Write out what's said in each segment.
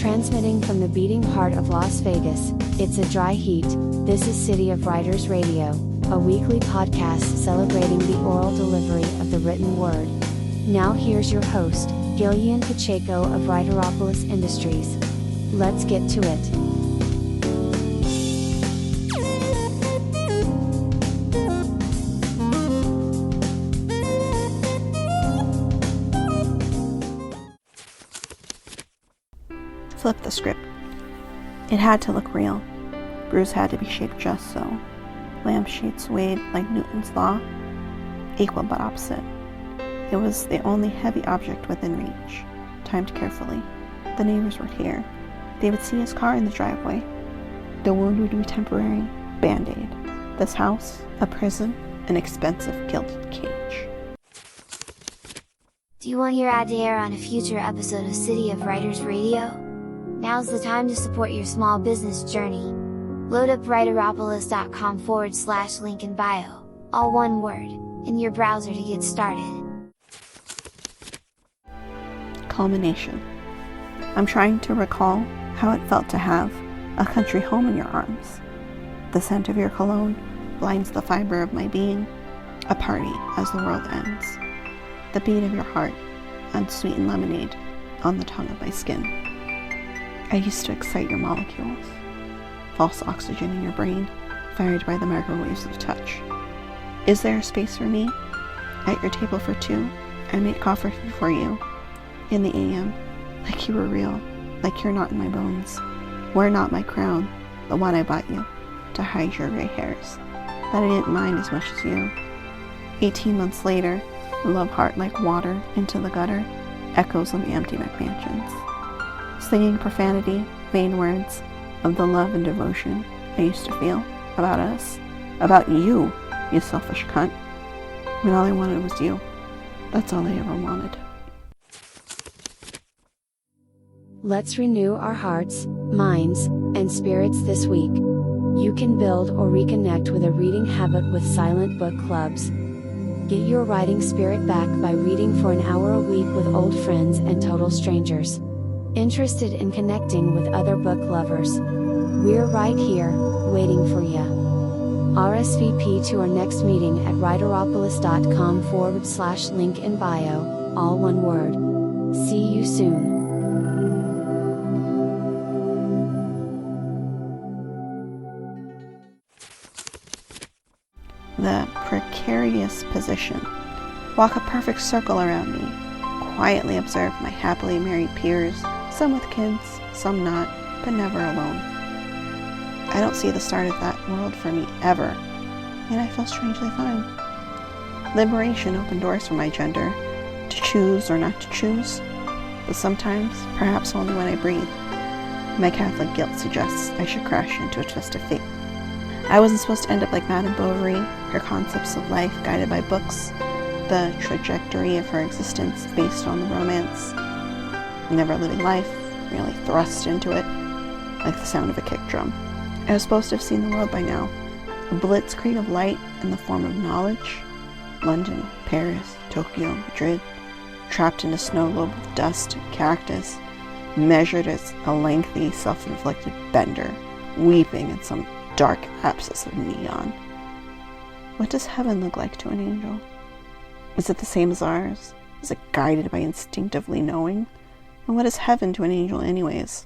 Transmitting from the beating heart of Las Vegas, it's a dry heat. This is City of Writers Radio, a weekly podcast celebrating the oral delivery of the written word. Now here's your host, Guilliean Pacheco of Writeropolis Industries. Let's get to it. Flip the script. It had to look real. Bruce had to be shaped just so. Lampshades weighed like Newton's law, equal but opposite. It was the only heavy object within reach. Timed carefully. The neighbors would hear. They would see his car in the driveway. The wound would be temporary. Band-aid. This house, a prison, an expensive gilded cage. Do you want your ad to air on a future episode of City of Writers Radio? Now's the time to support your small business journey. Load up writeropolis.com/link in bio, all one word, in your browser to get started. Culmination. I'm trying to recall how it felt to have a country home in your arms. The scent of your cologne blinds the fiber of my being, a party as the world ends. The beat of your heart, unsweetened lemonade, on the tongue of my skin. I used to excite your molecules, false oxygen in your brain, fired by the microwaves of touch. Is there a space for me? At your table for two, I made coffee for you, in the AM, like you were real, like you're not in my bones. Wear not my crown, the one I bought you, to hide your gray hairs, that I didn't mind as much as you. 18 months later, love heart like water into the gutter, echoes of the empty McMansions. Slinging profanity, vain words, of the love and devotion I used to feel about us, about you, you selfish cunt. When all I wanted was you. That's all I ever wanted. Let's renew our hearts, minds, and spirits this week. You can build or reconnect with a reading habit with silent book clubs. Get your writing spirit back by reading for an hour a week with old friends and total strangers. Interested in connecting with other book lovers? We're right here, waiting for ya. RSVP to our next meeting at writeropolis.com/link in bio, all one word. See you soon. The precarious position. Walk a perfect circle around me. Quietly observe my happily married peers, some with kids, some not, but never alone. I don't see the start of that world for me ever, and I feel strangely fine. Liberation opened doors for my gender, to choose or not to choose, but sometimes, perhaps only when I breathe. My Catholic guilt suggests I should crash into a twist of fate. I wasn't supposed to end up like Madame Bovary, her concepts of life guided by books, the trajectory of her existence based on the romance, never living life, merely thrust into it, like the sound of a kick drum. I was supposed to have seen the world by now, a blitzkrieg of light in the form of knowledge. London, Paris, Tokyo, Madrid, trapped in a snow globe of dust and cactus, measured as a lengthy, self-inflicted bender, weeping in some dark abscess of neon. What does heaven look like to an angel? Is it the same as ours? Is it guided by instinctively knowing? And what is heaven to an angel anyways?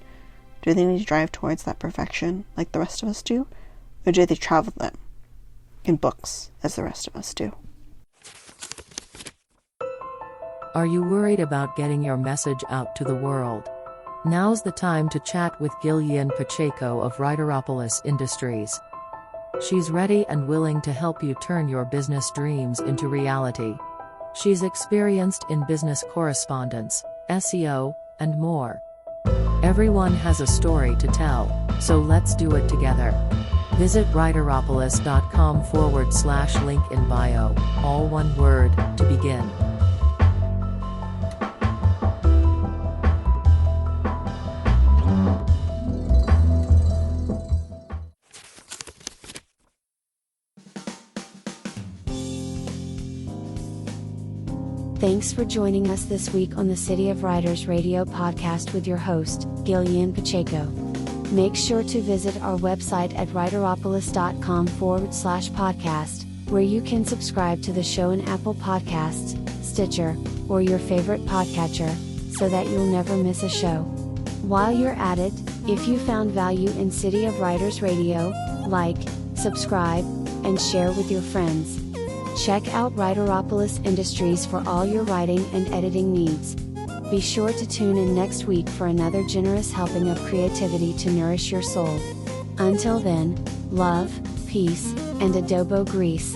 Do they need to drive towards that perfection like the rest of us do? Or do they travel them in books as the rest of us do? Are you worried about getting your message out to the world? Now's the time to chat with Guilliean Pacheco of Writeropolis Industries. She's ready and willing to help you turn your business dreams into reality. She's experienced in business correspondence, SEO, and more. Everyone has a story to tell, so let's do it together. Visit writeropolis.com/link in bio, all one word, to begin. Thanks for joining us this week on the City of Writers Radio podcast with your host, Guilliean Pacheco. Make sure to visit our website at writeropolis.com/podcast, where you can subscribe to the show in Apple Podcasts, Stitcher, or your favorite podcatcher, so that you'll never miss a show. While you're at it, if you found value in City of Writers Radio, like, subscribe, and share with your friends. Check out Writeropolis Industries for all your writing and editing needs. Be sure to tune in next week for another generous helping of creativity to nourish your soul. Until then, love, peace, and adobo grease.